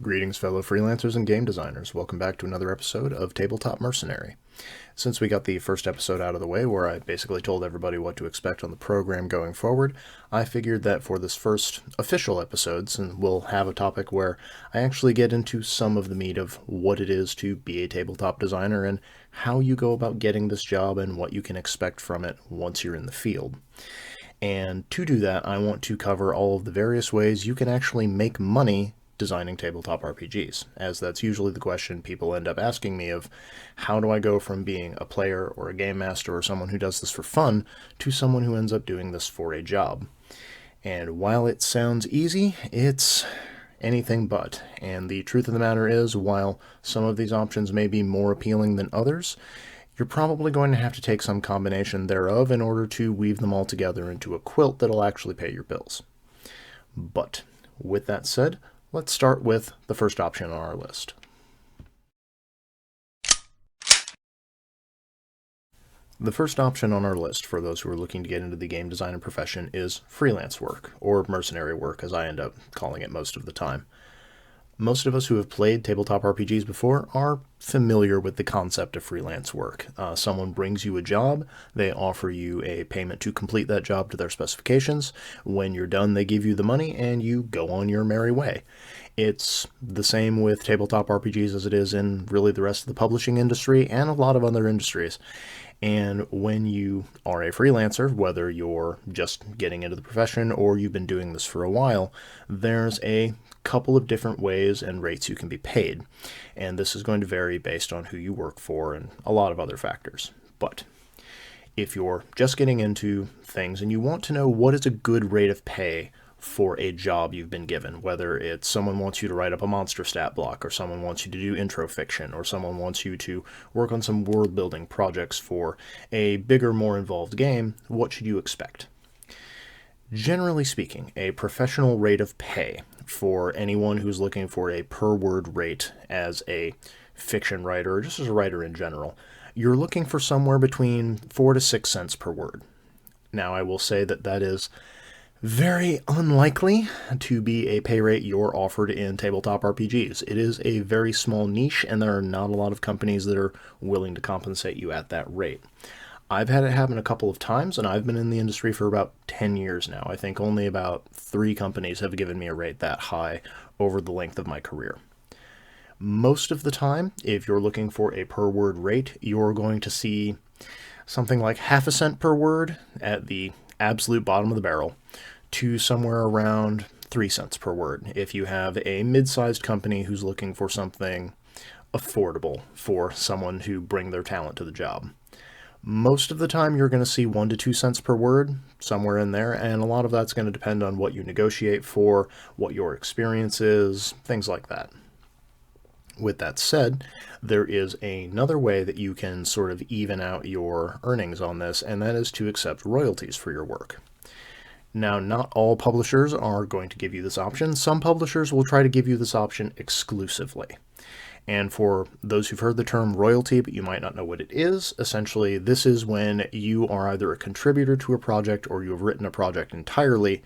Greetings, fellow freelancers and game designers. Welcome back to another episode of Tabletop Mercenary. Since we got the first episode out of the way, where I basically told everybody what to expect on the program going forward, I figured that for this first official episode, since we'll have a topic where I actually get into some of the meat of what it is to be a tabletop designer and how you go about getting this job and what you can expect from it once you're in the field. And to do that, I want to cover all of the various ways you can actually make money designing tabletop RPGs, as that's usually the question people end up asking me of how do I go from being a player or a game master or someone who does this for fun to someone who ends up doing this for a job. And while it sounds easy, it's anything but. And the truth of the matter is, while some of these options may be more appealing than others, you're probably going to have to take some combination thereof in order to weave them all together into a quilt that'll actually pay your bills. But with that said, let's start with the first option on our list. The first option on our list for those who are looking to get into the game design profession is freelance work, or mercenary work as I end up calling it most of the time. Most of us who have played tabletop RPGs before are familiar with the concept of freelance work. Someone brings you a job, they offer you a payment to complete that job to their specifications. When you're done, they give you the money and you go on your merry way. It's the same with tabletop RPGs as it is in really the rest of the publishing industry and a lot of other industries. And when you are a freelancer, whether you're just getting into the profession or you've been doing this for a while, there's a couple of different ways and rates you can be paid. And this is going to vary based on who you work for and a lot of other factors. But if you're just getting into things and you want to know what is a good rate of pay for a job you've been given, whether it's someone wants you to write up a monster stat block, or someone wants you to do intro fiction, or someone wants you to work on some world building projects for a bigger, more involved game, what should you expect? Generally speaking, a professional rate of pay for anyone who's looking for a per word rate as a fiction writer or just as a writer in general, you're looking for somewhere between 4 to 6 cents per word. Now, I will say that that is very unlikely to be a pay rate you're offered in tabletop RPGs. It is a very small niche, and there are not a lot of companies that are willing to compensate you at that rate. I've had it happen a couple of times, and I've been in the industry for about 10 years now. I think only about 3 companies have given me a rate that high over the length of my career. Most of the time, if you're looking for a per word rate, you're going to see something like half a cent per word at the absolute bottom of the barrel to somewhere around 3 cents per word if you have a mid-sized company who's looking for something affordable for someone to bring their talent to the job. Most of the time you're going to see 1 to 2 cents per word, somewhere in there, and a lot of that's going to depend on what you negotiate for, what your experience is, things like that. With that said, there is another way that you can sort of even out your earnings on this, and that is to accept royalties for your work. Now, not all publishers are going to give you this option. Some publishers will try to give you this option exclusively. And for those who've heard the term royalty, but you might not know what it is, essentially this is when you are either a contributor to a project or you have written a project entirely.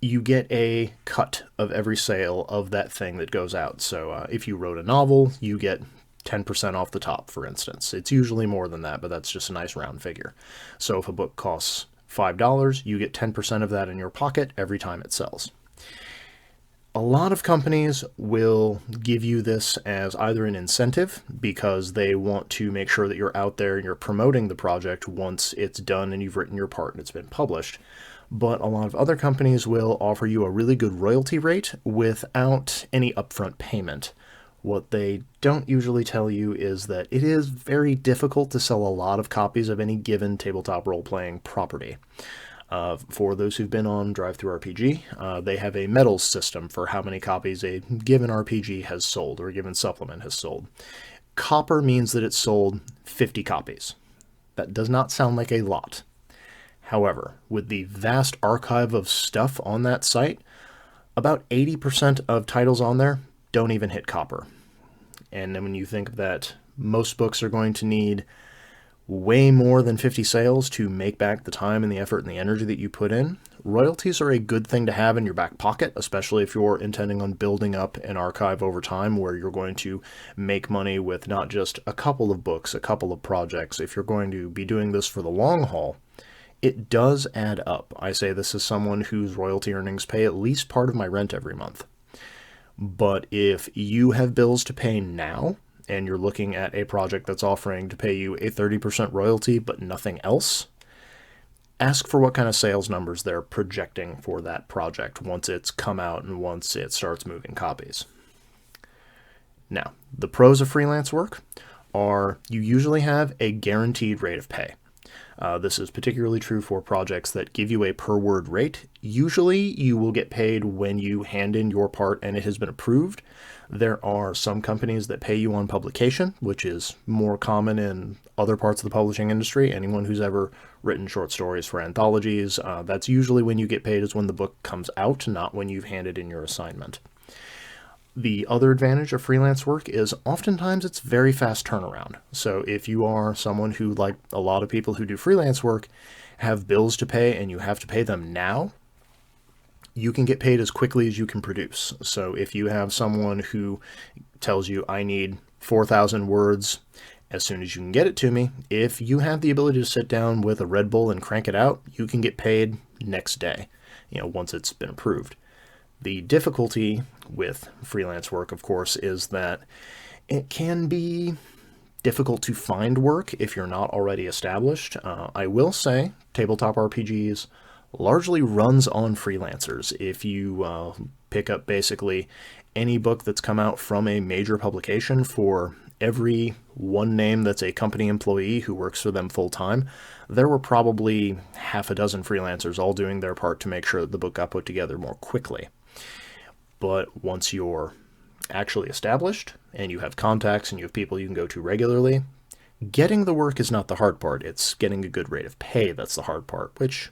You get a cut of every sale of that thing that goes out. So if you wrote a novel, you get 10% off the top, for instance. It's usually more than that, but that's just a nice round figure. So if a book costs $5, you get 10% of that in your pocket every time it sells. A lot of companies will give you this as either an incentive because they want to make sure that you're out there and you're promoting the project once it's done and you've written your part and it's been published. But a lot of other companies will offer you a really good royalty rate without any upfront payment. What they don't usually tell you is that it is very difficult to sell a lot of copies of any given tabletop role-playing property. For those who've been on DriveThruRPG, they have a medals system for how many copies a given RPG has sold or a given supplement has sold. Copper means that it's sold 50 copies. That does not sound like a lot. However, with the vast archive of stuff on that site, about 80% of titles on there don't even hit copper. And then when you think that most books are going to need way more than 50 sales to make back the time and the effort and the energy that you put in, royalties are a good thing to have in your back pocket, especially if you're intending on building up an archive over time where you're going to make money with not just a couple of books, a couple of projects. If you're going to be doing this for the long haul, it does add up. I say this as someone whose royalty earnings pay at least part of my rent every month. But if you have bills to pay now, and you're looking at a project that's offering to pay you a 30% royalty but nothing else, ask for what kind of sales numbers they're projecting for that project once it's come out and once it starts moving copies. Now, the pros of freelance work are you usually have a guaranteed rate of pay. This is particularly true for projects that give you a per word rate. Usually you will get paid when you hand in your part and it has been approved. There are some companies that pay you on publication, which is more common in other parts of the publishing industry. Anyone who's ever written short stories for anthologies, that's usually when you get paid is when the book comes out, not when you've handed in your assignment. The other advantage of freelance work is oftentimes it's very fast turnaround. So if you are someone who, like a lot of people who do freelance work, have bills to pay and you have to pay them now, you can get paid as quickly as you can produce. So if you have someone who tells you, I need 4,000 words as soon as you can get it to me, if you have the ability to sit down with a Red Bull and crank it out, you can get paid next day, once it's been approved. The difficulty with freelance work, of course, is that it can be difficult to find work if you're not already established. I will say Tabletop RPGs largely runs on freelancers. If you pick up basically any book that's come out from a major publication, for every one name that's a company employee who works for them full time, there were probably half a dozen freelancers all doing their part to make sure that the book got put together more quickly. But once you're actually established and you have contacts and you have people you can go to regularly, getting the work is not the hard part. It's getting a good rate of pay that's the hard part, which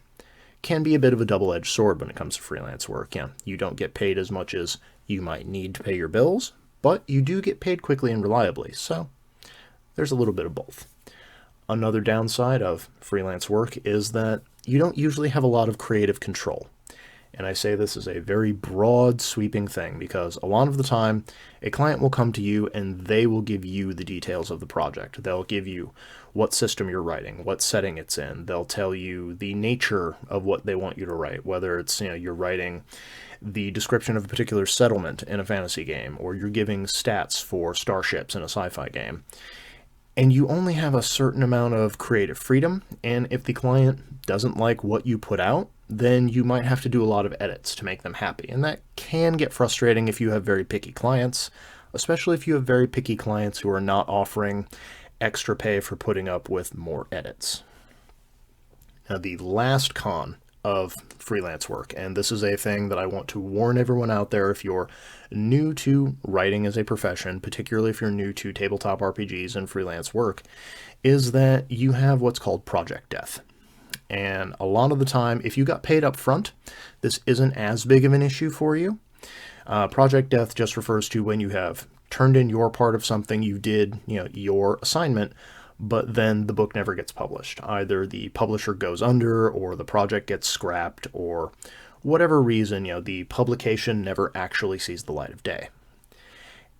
can be a bit of a double-edged sword when it comes to freelance work. Yeah, you don't get paid as much as you might need to pay your bills, but you do get paid quickly and reliably, so there's a little bit of both. Another downside of freelance work is that you don't usually have a lot of creative control. And I say this is a very broad, sweeping thing because a lot of the time, a client will come to you and they will give you the details of the project. They'll give you what system you're writing, what setting it's in. They'll tell you the nature of what they want you to write, whether it's, you're writing the description of a particular settlement in a fantasy game, or you're giving stats for starships in a sci-fi game. And you only have a certain amount of creative freedom, and if the client doesn't like what you put out, then you might have to do a lot of edits to make them happy. And that can get frustrating if you have very picky clients, especially if you have very picky clients who are not offering extra pay for putting up with more edits. Now, the last con of freelance work, and this is a thing that I want to warn everyone out there if you're new to writing as a profession, particularly if you're new to tabletop RPGs and freelance work, is that you have what's called project death. And a lot of the time, if you got paid up front, this isn't as big of an issue for you. Project death just refers to when you have turned in your part of something, you did, your assignment, but then the book never gets published. Either the publisher goes under, or the project gets scrapped, or whatever reason, the publication never actually sees the light of day.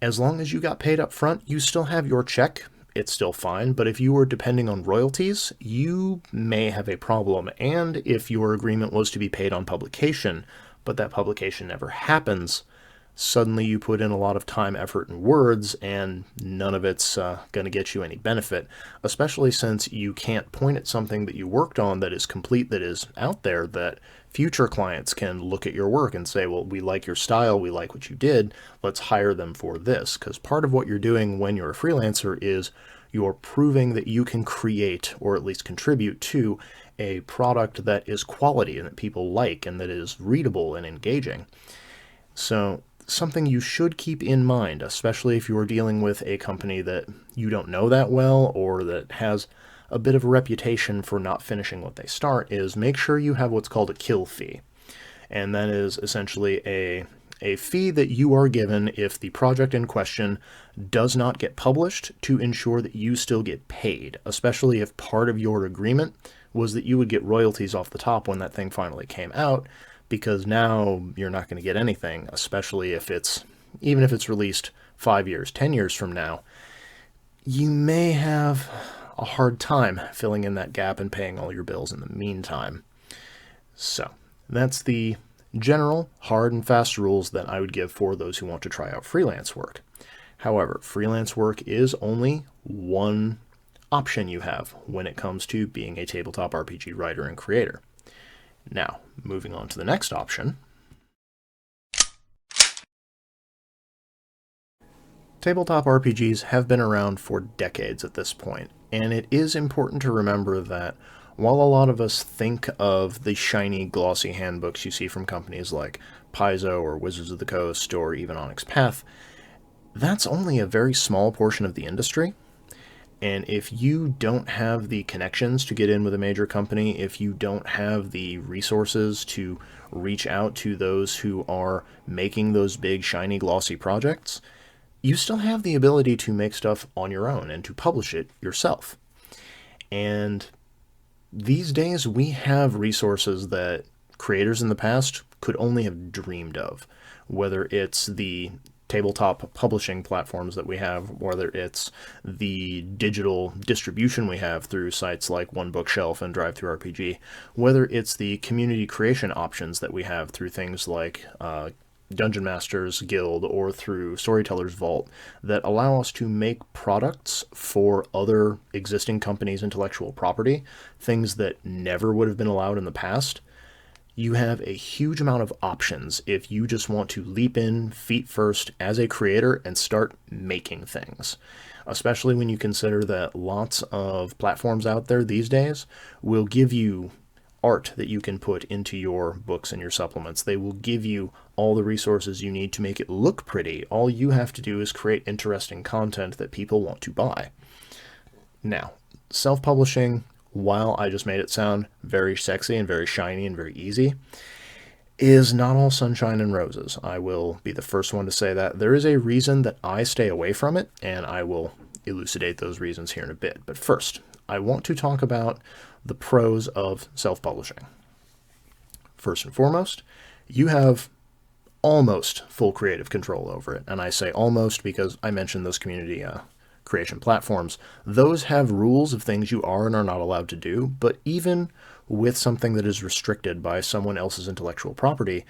As long as you got paid up front, you still have your check. It's still fine, but if you were depending on royalties, you may have a problem. And if your agreement was to be paid on publication, but that publication never happens, suddenly you put in a lot of time, effort, and words, and none of it's going to get you any benefit, especially since you can't point at something that you worked on that is complete, that is out there, that future clients can look at your work and say, well, we like your style, we like what you did, let's hire them for this. Because part of what you're doing when you're a freelancer is you're proving that you can create, or at least contribute to, a product that is quality and that people like and that is readable and engaging. So something you should keep in mind, especially if you're dealing with a company that you don't know that well or that has a bit of a reputation for not finishing what they start, is make sure you have what's called a kill fee. And that is essentially a a fee that you are given if the project in question does not get published to ensure that you still get paid, especially if part of your agreement was that you would get royalties off the top when that thing finally came out, because now you're not going to get anything, especially if even if it's released 5 years, 10 years from now. You may have a hard time filling in that gap and paying all your bills in the meantime. So that's the general hard and fast rules that I would give for those who want to try out freelance work. However, freelance work is only one option you have when it comes to being a tabletop RPG writer and creator. Now, moving on to the next option. Tabletop RPGs have been around for decades at this point, and it is important to remember that while a lot of us think of the shiny, glossy handbooks you see from companies like Paizo or Wizards of the Coast or even Onyx Path, that's only a very small portion of the industry. And if you don't have the connections to get in with a major company, if you don't have the resources to reach out to those who are making those big, shiny, glossy projects, you still have the ability to make stuff on your own and to publish it yourself. And these days, we have resources that creators in the past could only have dreamed of, whether it's the tabletop publishing platforms that we have, whether it's the digital distribution we have through sites like One Bookshelf and DriveThruRPG, whether it's the community creation options that we have through things like Dungeon Masters Guild or through Storyteller's Vault that allow us to make products for other existing companies' intellectual property, things that never would have been allowed in the past. You have a huge amount of options if you just want to leap in feet first as a creator and start making things. Especially when you consider that lots of platforms out there these days will give you art that you can put into your books and your supplements. They will give you all the resources you need to make it look pretty. All you have to do is create interesting content that people want to buy. Now, self-publishing, while I just made it sound very sexy and very shiny and very easy, is not all sunshine and roses. I will be the first one to say that. There is a reason that I stay away from it, and I will elucidate those reasons here in a bit. But first, I want to talk about the pros of self-publishing. First and foremost, you have almost full creative control over it. And I say almost because I mentioned those community creation platforms. Those have rules of things you are and are not allowed to do, but even with something that is restricted by someone else's intellectual property,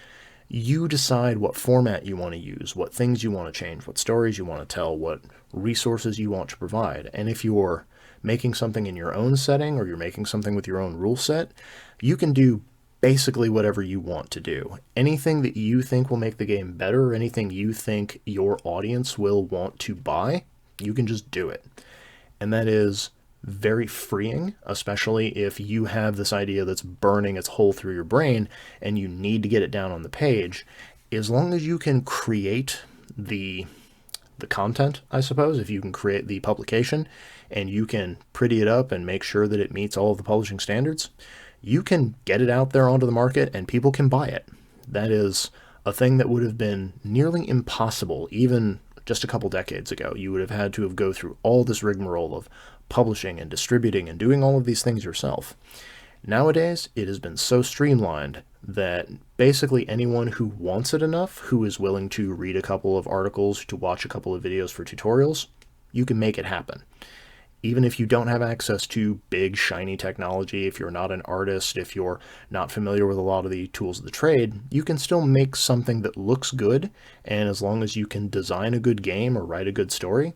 you decide what format you want to use, what things you want to change, what stories you want to tell, what resources you want to provide. And if you're making something in your own setting or you're making something with your own rule set, you can do basically whatever you want to do. Anything that you think will make the game better, or anything you think your audience will want to buy, you can just do it. And that is very freeing, especially if you have this idea that's burning its hole through your brain and you need to get it down on the page. As long as you can create the content, I suppose, if you can create the publication and you can pretty it up and make sure that it meets all of the publishing standards, you can get it out there onto the market and people can buy it. That is a thing that would have been nearly impossible even just a couple decades ago. You would have had to have go through all this rigmarole of publishing and distributing and doing all of these things yourself. Nowadays, it has been so streamlined that basically anyone who wants it enough, who is willing to read a couple of articles, to watch a couple of videos for tutorials, you can make it happen. Even if you don't have access to big, shiny technology, if you're not an artist, if you're not familiar with a lot of the tools of the trade, you can still make something that looks good, and as long as you can design a good game or write a good story,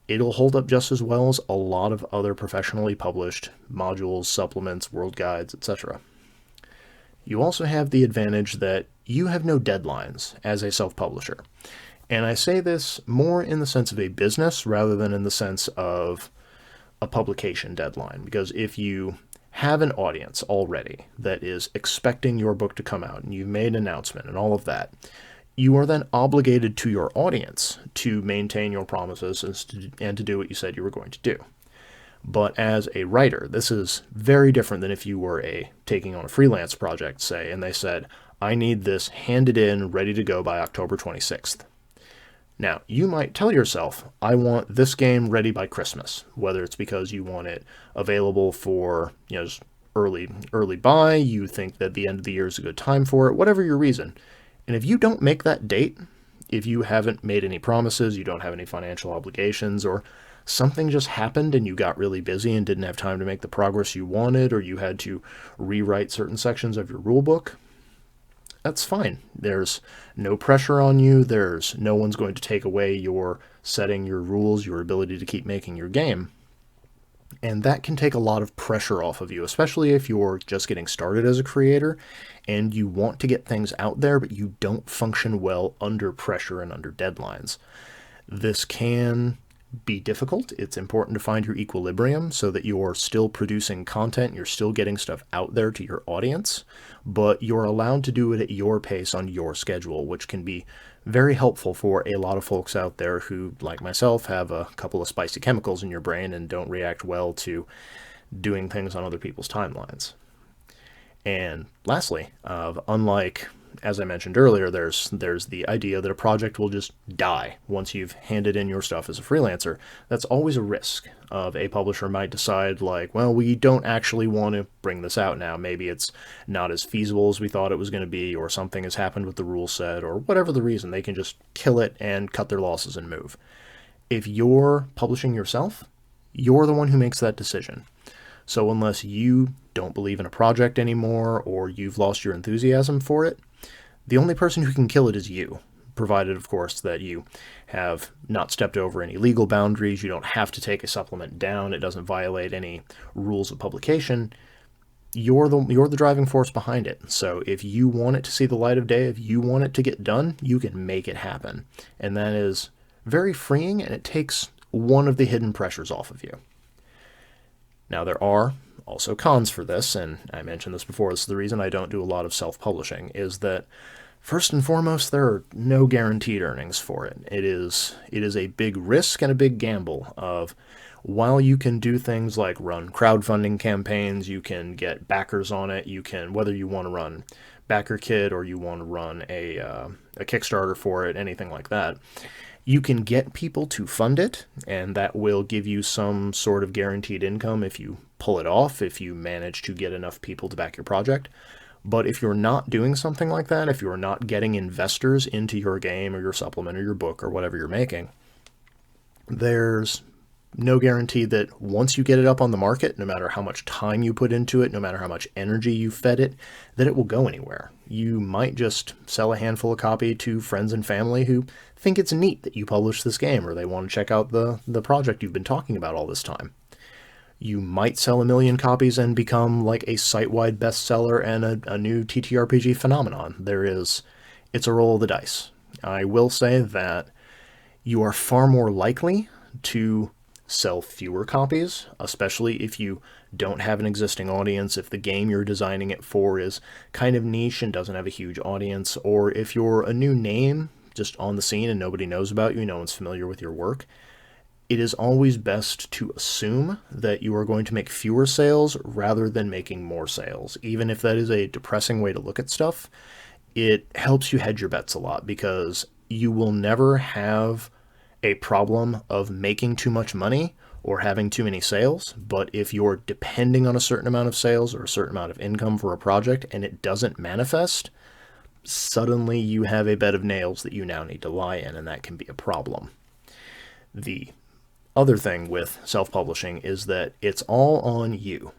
it'll hold up just as well as a lot of other professionally published modules, supplements, world guides, etc. You also have the advantage that you have no deadlines as a self-publisher. And I say this more in the sense of a business rather than in the sense of a publication deadline. Because if you have an audience already that is expecting your book to come out and you've made an announcement and all of that, you are then obligated to your audience to maintain your promises and to do what you said you were going to do. But as a writer, this is very different than if you were taking on a freelance project, say, and they said, I need this handed in, ready to go by October 26th. Now, you might tell yourself, I want this game ready by Christmas, whether it's because you want it available for, just early buy, you think that the end of the year is a good time for it, whatever your reason. And if you don't make that date, if you haven't made any promises, you don't have any financial obligations, or something just happened and you got really busy and didn't have time to make the progress you wanted, or you had to rewrite certain sections of your rulebook, that's fine. There's no pressure on you. There's no one's going to take away your setting, your rules, your ability to keep making your game. And that can take a lot of pressure off of you, especially if you're just getting started as a creator and you want to get things out there, but you don't function well under pressure and under deadlines. This can be difficult. It's important to find your equilibrium so that you're still producing content, you're still getting stuff out there to your audience, but you're allowed to do it at your pace on your schedule, which can be very helpful for a lot of folks out there who, like myself, have a couple of spicy chemicals in your brain and don't react well to doing things on other people's timelines. And lastly, unlike, as I mentioned earlier, there's the idea that a project will just die once you've handed in your stuff as a freelancer. That's always a risk of a publisher might decide, like, well, we don't actually want to bring this out now. Maybe it's not as feasible as we thought it was going to be, or something has happened with the rule set, or whatever the reason. They can just kill it and cut their losses and move. If you're publishing yourself, you're the one who makes that decision. So unless you don't believe in a project anymore, or you've lost your enthusiasm for it, the only person who can kill it is you, provided, of course, that you have not stepped over any legal boundaries. You don't have to take a supplement down. It doesn't violate any rules of publication. You're the driving force behind it. So if you want it to see the light of day, if you want it to get done, you can make it happen. And that is very freeing, and it takes one of the hidden pressures off of you. Now, there are also cons for this, and I mentioned this before. This is the reason I don't do a lot of self-publishing, is that first and foremost, there are no guaranteed earnings for it. It is a big risk and a big gamble of, while you can do things like run crowdfunding campaigns, you can get backers on it, you can, whether you want to run BackerKit or you want to run a Kickstarter for it, anything like that, you can get people to fund it, and that will give you some sort of guaranteed income if you pull it off, if you manage to get enough people to back your project. But if you're not doing something like that, if you're not getting investors into your game or your supplement or your book or whatever you're making, there's no guarantee that once you get it up on the market, no matter how much time you put into it, no matter how much energy you fed it, that it will go anywhere. You might just sell a handful of copy to friends and family who think it's neat that you published this game, or they want to check out the project you've been talking about all this time. You might sell 1 million copies and become like a site-wide bestseller and a new TTRPG phenomenon. It's a roll of the dice. I will say that you are far more likely to sell fewer copies, especially if you don't have an existing audience, if the game you're designing it for is kind of niche and doesn't have a huge audience, or if you're a new name just on the scene and nobody knows about you, no one's familiar with your work. It is always best to assume that you are going to make fewer sales rather than making more sales. Even if that is a depressing way to look at stuff, it helps you hedge your bets a lot, because you will never have a problem of making too much money or having too many sales. But if you're depending on a certain amount of sales or a certain amount of income for a project and it doesn't manifest, suddenly you have a bed of nails that you now need to lie in, and that can be a problem. The other thing with self-publishing is that it's all on you,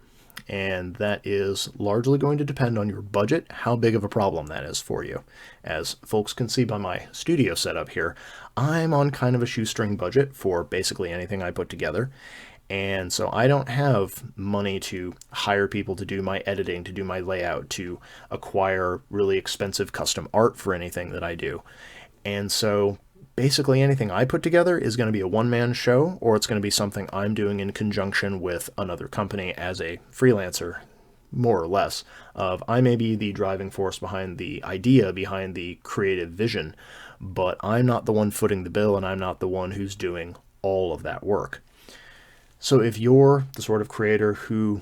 and that is largely going to depend on your budget, how big of a problem that is for you. As folks can see by my studio setup here, I'm on kind of a shoestring budget for basically anything I put together, and so I don't have money to hire people to do my editing, to do my layout, to acquire really expensive custom art for anything that I do. And so basically anything I put together is going to be a one-man show, or it's going to be something I'm doing in conjunction with another company as a freelancer, more or less. I may be the driving force behind the idea, behind the creative vision, but I'm not the one footing the bill, and I'm not the one who's doing all of that work. So if you're the sort of creator who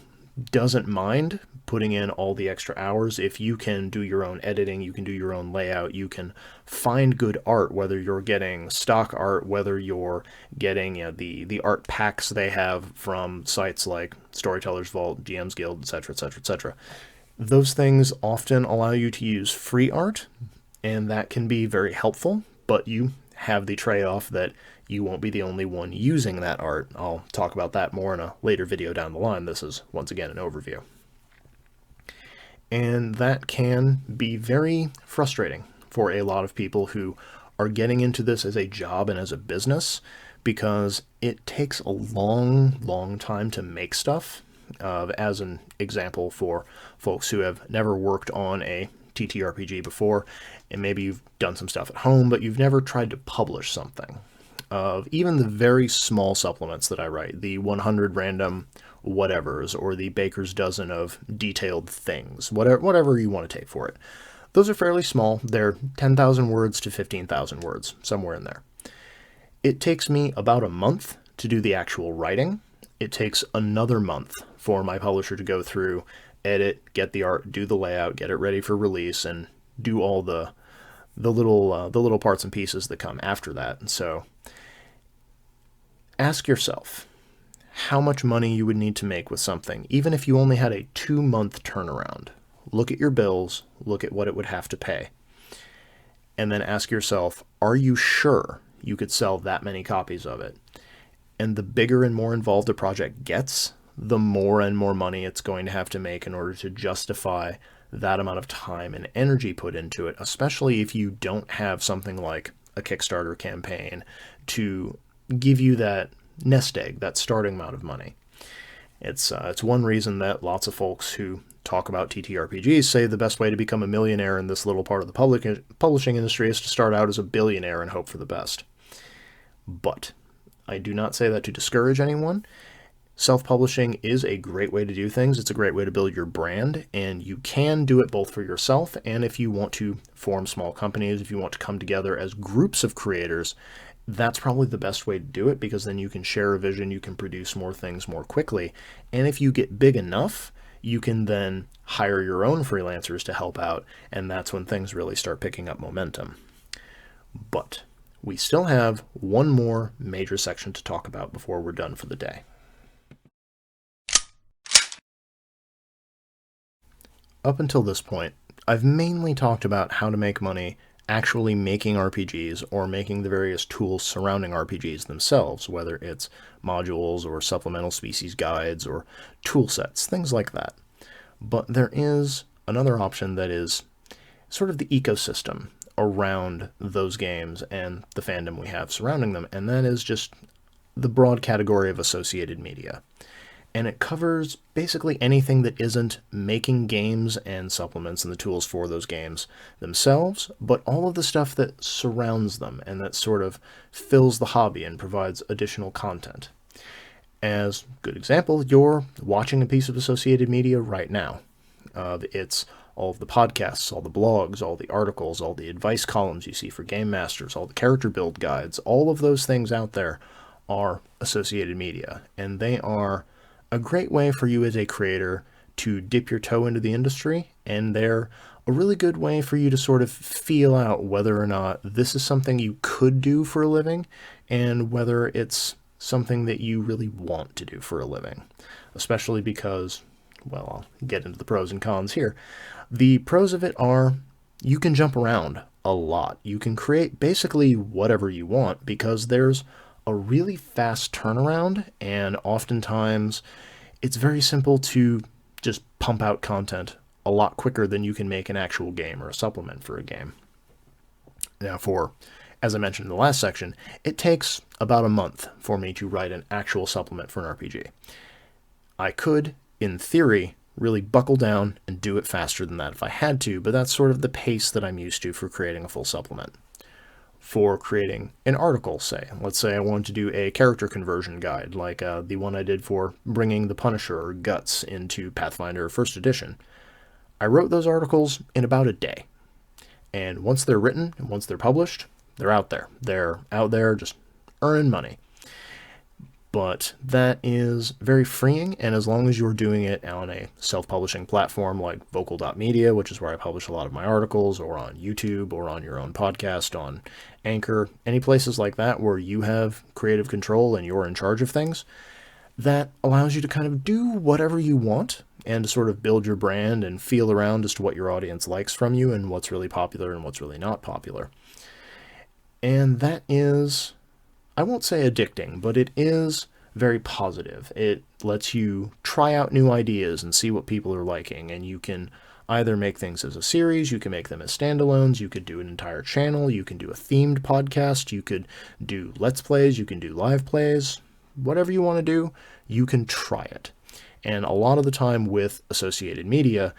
doesn't mind putting in all the extra hours. If you can do your own editing, you can do your own layout, you can find good art, whether you're getting stock art, whether you're getting the art packs they have from sites like Storytellers Vault, GM's Guild, etc., etc., etc. Those things often allow you to use free art, and that can be very helpful, but you have the trade-off that you won't be the only one using that art. I'll talk about that more in a later video down the line. This is, once again, an overview. And that can be very frustrating for a lot of people who are getting into this as a job and as a business, because it takes a long time to make stuff. As an example, for folks who have never worked on a TTRPG before, and maybe you've done some stuff at home, but you've never tried to publish something. Even the very small supplements that I write, the 100 random whatevers, or the baker's dozen of detailed things, whatever you want to take for it. Those are fairly small. They're 10,000 words to 15,000 words, somewhere in there. It takes me about a month to do the actual writing. It takes another month for my publisher to go through, edit, get the art, do the layout, get it ready for release, and do all the little parts and pieces that come after that. And so ask yourself how much money you would need to make with something, even if you only had a 2-month turnaround. Look at your bills, look at what it would have to pay, and then ask yourself, are you sure you could sell that many copies of it? And the bigger and more involved a project gets, the more and more money it's going to have to make in order to justify that amount of time and energy put into it, especially if you don't have something like a Kickstarter campaign to give you that nest egg, that starting amount of money. It's one reason that lots of folks who talk about TTRPGs say the best way to become a millionaire in this little part of the publishing industry is to start out as a billionaire and hope for the best. But I do not say that to discourage anyone. Self-publishing is a great way to do things. It's a great way to build your brand, and you can do it both for yourself and if you want to form small companies, if you want to come together as groups of creators. That's probably the best way to do it, because then you can share a vision, you can produce more things more quickly, and if you get big enough, you can then hire your own freelancers to help out, and that's when things really start picking up momentum. But we still have one more major section to talk about before we're done for the day. Up until this point, I've mainly talked about how to make money actually making RPGs or making the various tools surrounding RPGs themselves, whether it's modules or supplemental species guides or tool sets, things like that. But there is another option that is sort of the ecosystem around those games and the fandom we have surrounding them, and that is just the broad category of associated media. And it covers basically anything that isn't making games and supplements and the tools for those games themselves, but all of the stuff that surrounds them and that sort of fills the hobby and provides additional content. As a good example, you're watching a piece of associated media right now. It's all of the podcasts, all the blogs, all the articles, all the advice columns you see for game masters, all the character build guides, all of those things out there are associated media, and they are a great way for you as a creator to dip your toe into the industry, and they're a really good way for you to sort of feel out whether or not this is something you could do for a living and whether it's something that you really want to do for a living. Especially because, well, I'll get into the pros and cons here. The pros of it are you can jump around a lot. You can create basically whatever you want because there's a really fast turnaround, and oftentimes it's very simple to just pump out content a lot quicker than you can make an actual game or a supplement for a game. Now, as I mentioned in the last section, it takes about a month for me to write an actual supplement for an RPG. I could, in theory, really buckle down and do it faster than that if I had to, but that's sort of the pace that I'm used to for creating a full supplement. For creating an article, say. Let's say I wanted to do a character conversion guide, like the one I did for bringing the Punisher or Guts into Pathfinder 1st edition. I wrote those articles in about a day. And once they're written and once they're published, they're out there. They're out there just earning money. But that is very freeing, and as long as you're doing it on a self-publishing platform like vocal.media, which is where I publish a lot of my articles, or on YouTube, or on your own podcast, on Anchor, any places like that where you have creative control and you're in charge of things, that allows you to kind of do whatever you want and to sort of build your brand and feel around as to what your audience likes from you and what's really popular and what's really not popular. And that is, I won't say addicting, but it is very positive. It lets you try out new ideas and see what people are liking, and you can either make things as a series, you can make them as standalones, you could do an entire channel, you can do a themed podcast, you could do Let's Plays, you can do live plays, whatever you want to do, you can try it. And a lot of the time with associated media,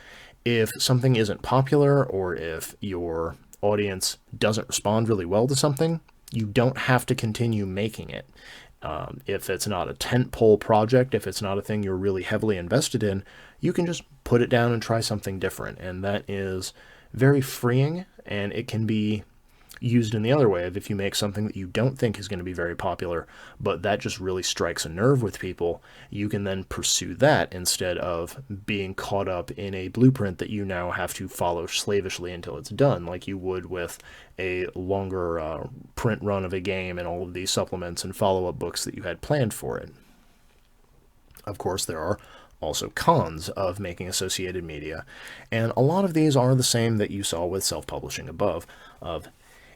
if something isn't popular or if your audience doesn't respond really well to something, you don't have to continue making it. If it's not a tentpole project, if it's not a thing you're really heavily invested in, you can just put it down and try something different. And that is very freeing, and it can be used in the other way of if you make something that you don't think is going to be very popular, but that just really strikes a nerve with people, you can then pursue that instead of being caught up in a blueprint that you now have to follow slavishly until it's done, like you would with a longer print run of a game and all of these supplements and follow-up books that you had planned for it. Of course, there are also cons of making associated media, and a lot of these are the same that you saw with self-publishing above, of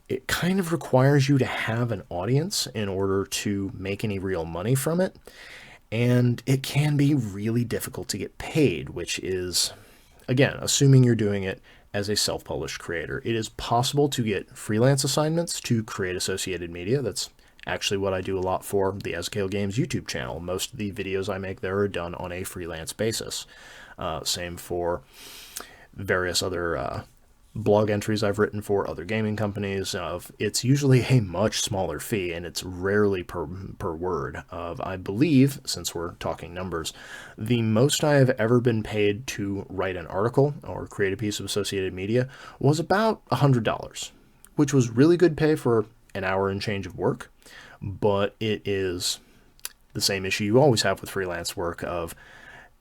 it kind of requires you to have an audience in order to make any real money from it, and it can be really difficult to get paid, which is, again, assuming you're doing it as a self-published creator. It is possible to get freelance assignments to create associated media. That's actually what I do a lot for the Azukail Games YouTube channel. Most of the videos I make there are done on a freelance basis. Same for various other blog entries I've written for other gaming companies. It's usually a much smaller fee, and it's rarely per word. I believe, since we're talking numbers, the most I have ever been paid to write an article or create a piece of associated media was about $100, which was really good pay for an hour and change of work, but it is the same issue you always have with freelance work of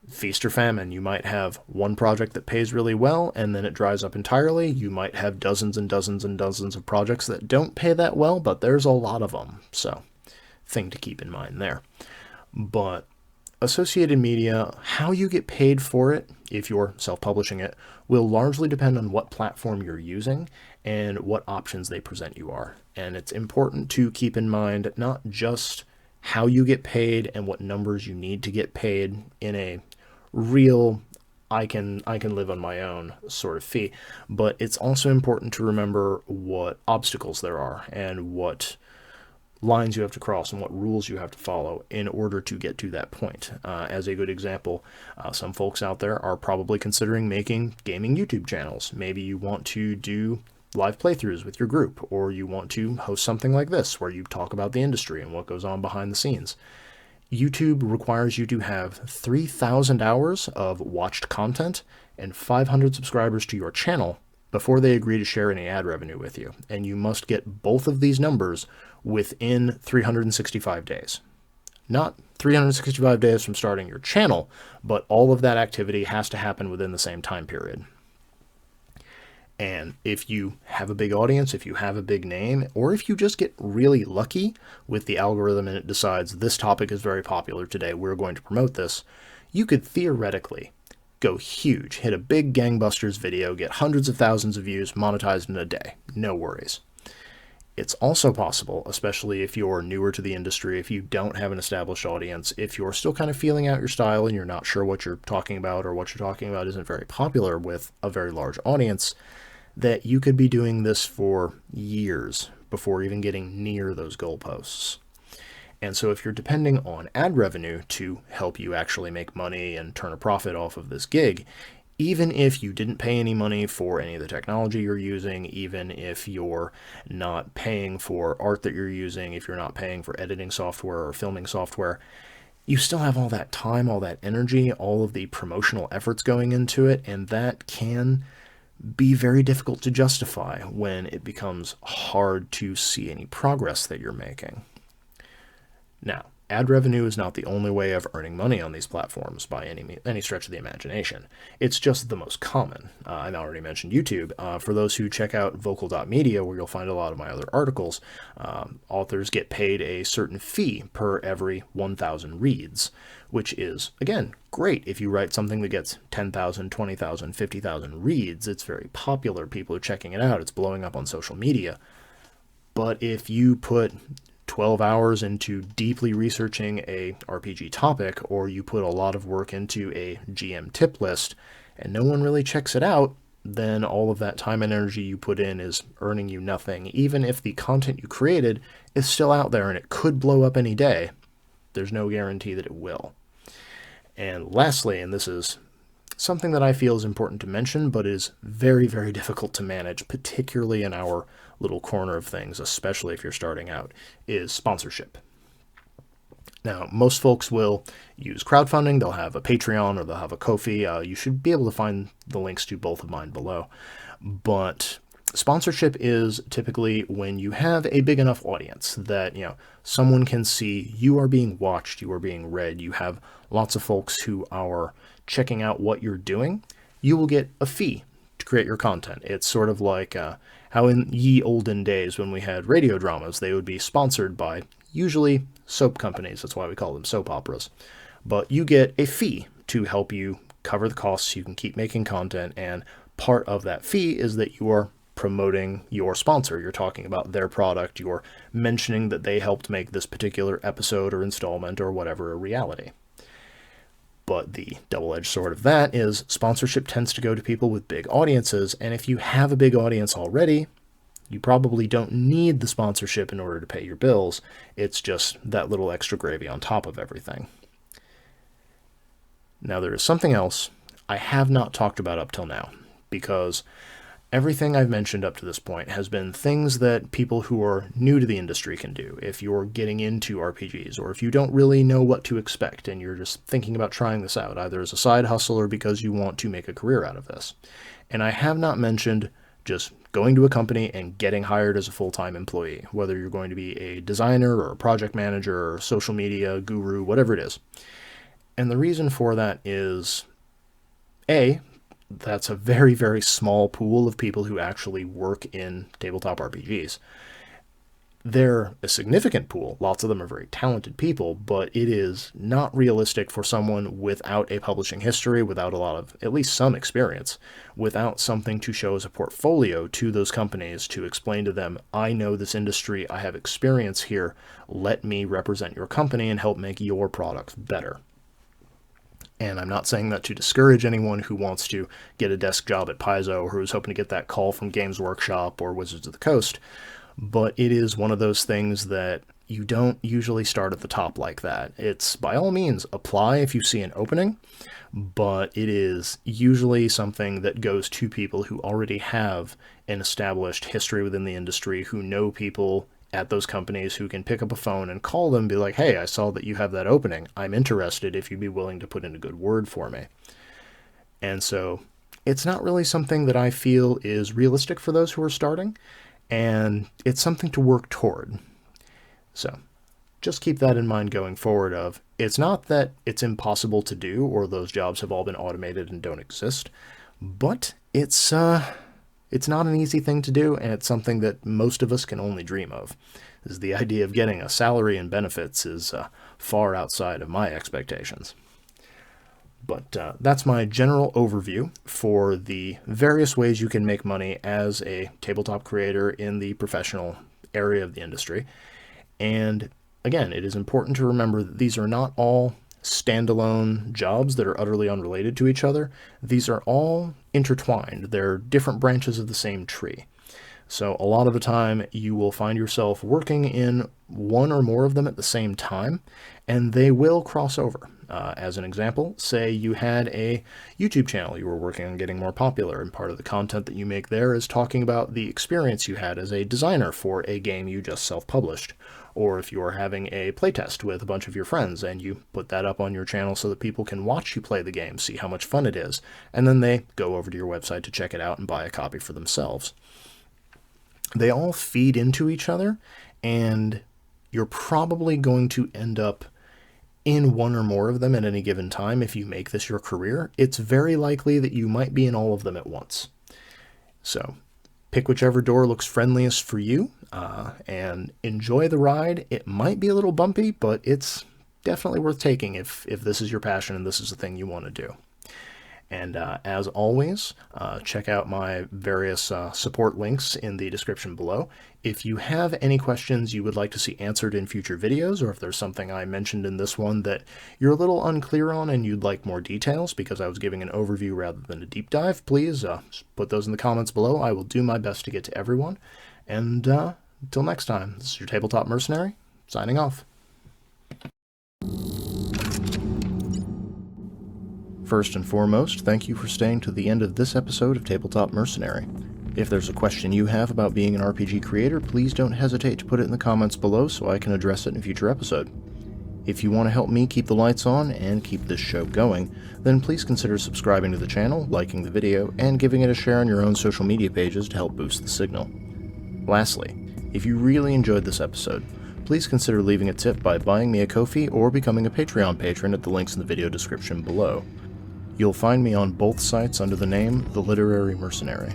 feast or famine. You might have one project that pays really well and then it dries up entirely. You might have dozens and dozens and dozens of projects that don't pay that well, but there's a lot of them. So, thing to keep in mind there. But associated media, how you get paid for it, if you're self-publishing it, will largely depend on what platform you're using and what options they present you are. And it's important to keep in mind not just how you get paid and what numbers you need to get paid in a real I can live on my own sort of fee, but it's also important to remember what obstacles there are and what lines you have to cross and what rules you have to follow in order to get to that point. As a good example, some folks out there are probably considering making gaming YouTube channels. Maybe you want to do live playthroughs with your group, or you want to host something like this where you talk about the industry and what goes on behind the scenes. YouTube requires you to have 3,000 hours of watched content and 500 subscribers to your channel before they agree to share any ad revenue with you. And you must get both of these numbers within 365 days. Not 365 days from starting your channel, but all of that activity has to happen within the same time period. And if you have a big audience, if you have a big name, or if you just get really lucky with the algorithm and it decides this topic is very popular today, we're going to promote this, you could theoretically go huge, hit a big gangbusters video, get hundreds of thousands of views, monetized in a day. No worries. It's also possible, especially if you're newer to the industry, if you don't have an established audience, if you're still kind of feeling out your style and you're not sure what you're talking about, or what you're talking about isn't very popular with a very large audience, that you could be doing this for years before even getting near those goalposts. And so if you're depending on ad revenue to help you actually make money and turn a profit off of this gig, even if you didn't pay any money for any of the technology you're using, even if you're not paying for art that you're using, if you're not paying for editing software or filming software, you still have all that time, all that energy, all of the promotional efforts going into it, and that can be very difficult to justify when it becomes hard to see any progress that you're making. Now, ad revenue is not the only way of earning money on these platforms by any stretch of the imagination. It's just the most common. I already mentioned YouTube. For those who check out vocal.media, where you'll find a lot of my other articles, authors get paid a certain fee per every 1,000 reads, which is, again, great. If you write something that gets 10,000, 20,000, 50,000 reads, it's very popular. People are checking it out. It's blowing up on social media. But if you put 12 hours into deeply researching a RPG topic, or you put a lot of work into a GM tip list, and no one really checks it out, then all of that time and energy you put in is earning you nothing. Even if the content you created is still out there and it could blow up any day, there's no guarantee that it will. And lastly, and this is something that I feel is important to mention, but is very, very difficult to manage, particularly in our little corner of things, especially if you're starting out, is sponsorship. Now, most folks will use crowdfunding. They'll have a Patreon or they'll have a Ko-fi. You should be able to find the links to both of mine below. But sponsorship is typically when you have a big enough audience that, someone can see you are being watched, you are being read, you have lots of folks who are checking out what you're doing, you will get a fee to create your content. It's sort of like how in ye olden days when we had radio dramas, they would be sponsored by usually soap companies. That's why we call them soap operas. But you get a fee to help you cover the costs so you can keep making content, and part of that fee is that you are promoting your sponsor. You're talking about their product. You're mentioning that they helped make this particular episode or installment or whatever a reality. But the double-edged sword of that is sponsorship tends to go to people with big audiences, and if you have a big audience already, you probably don't need the sponsorship in order to pay your bills. It's just that little extra gravy on top of everything. Now, there is something else I have not talked about up till now, because everything I've mentioned up to this point has been things that people who are new to the industry can do. If you're getting into RPGs, or if you don't really know what to expect and you're just thinking about trying this out, either as a side hustle or because you want to make a career out of this. And I have not mentioned just going to a company and getting hired as a full-time employee, whether you're going to be a designer or a project manager or social media guru, whatever it is. And the reason for that is, A, that's a very, very small pool of people who actually work in tabletop RPGs. They're a significant pool. Lots of them are very talented people, but it is not realistic for someone without a publishing history, without a lot of, at least some experience, without something to show as a portfolio to those companies to explain to them, I know this industry, I have experience here, let me represent your company and help make your products better. And I'm not saying that to discourage anyone who wants to get a desk job at Paizo or who's hoping to get that call from Games Workshop or Wizards of the Coast, but it is one of those things that you don't usually start at the top like that. It's, by all means, apply if you see an opening, but it is usually something that goes to people who already have an established history within the industry, who know people at those companies, who can pick up a phone and call them and be like, hey, I saw that you have that opening. I'm interested if you'd be willing to put in a good word for me. And so it's not really something that I feel is realistic for those who are starting, and it's something to work toward. So just keep that in mind going forward of, it's not that it's impossible to do or those jobs have all been automated and don't exist, but it's not an easy thing to do, and it's something that most of us can only dream of. Is the idea of getting a salary and benefits is far outside of my expectations. But that's my general overview for the various ways you can make money as a tabletop creator in the professional area of the industry. And again, it is important to remember that these are not all standalone jobs that are utterly unrelated to each other. These are all intertwined. They're different branches of the same tree. So a lot of the time you will find yourself working in one or more of them at the same time, and they will cross over. As an example, say you had a YouTube channel you were working on getting more popular, and part of the content that you make there is talking about the experience you had as a designer for a game you just self-published. Or if you're having a playtest with a bunch of your friends and you put that up on your channel so that people can watch you play the game, see how much fun it is, and then they go over to your website to check it out and buy a copy for themselves. They all feed into each other, and you're probably going to end up in one or more of them at any given time, if you make this your career, it's very likely that you might be in all of them at once. So pick whichever door looks friendliest for you, and enjoy the ride. It might be a little bumpy, but it's definitely worth taking if this is your passion and this is the thing you want to do. And as always, check out my various support links in the description below. If you have any questions you would like to see answered in future videos, or if there's something I mentioned in this one that you're a little unclear on and you'd like more details because I was giving an overview rather than a deep dive, please put those in the comments below. I will do my best to get to everyone. And until next time, this is your Tabletop Mercenary, signing off. First and foremost, thank you for staying to the end of this episode of Tabletop Mercenary. If there's a question you have about being an RPG creator, please don't hesitate to put it in the comments below so I can address it in a future episode. If you want to help me keep the lights on and keep this show going, then please consider subscribing to the channel, liking the video, and giving it a share on your own social media pages to help boost the signal. Lastly, if you really enjoyed this episode, please consider leaving a tip by buying me a Ko-fi or becoming a Patreon patron at the links in the video description below. You'll find me on both sites under the name The Literary Mercenary.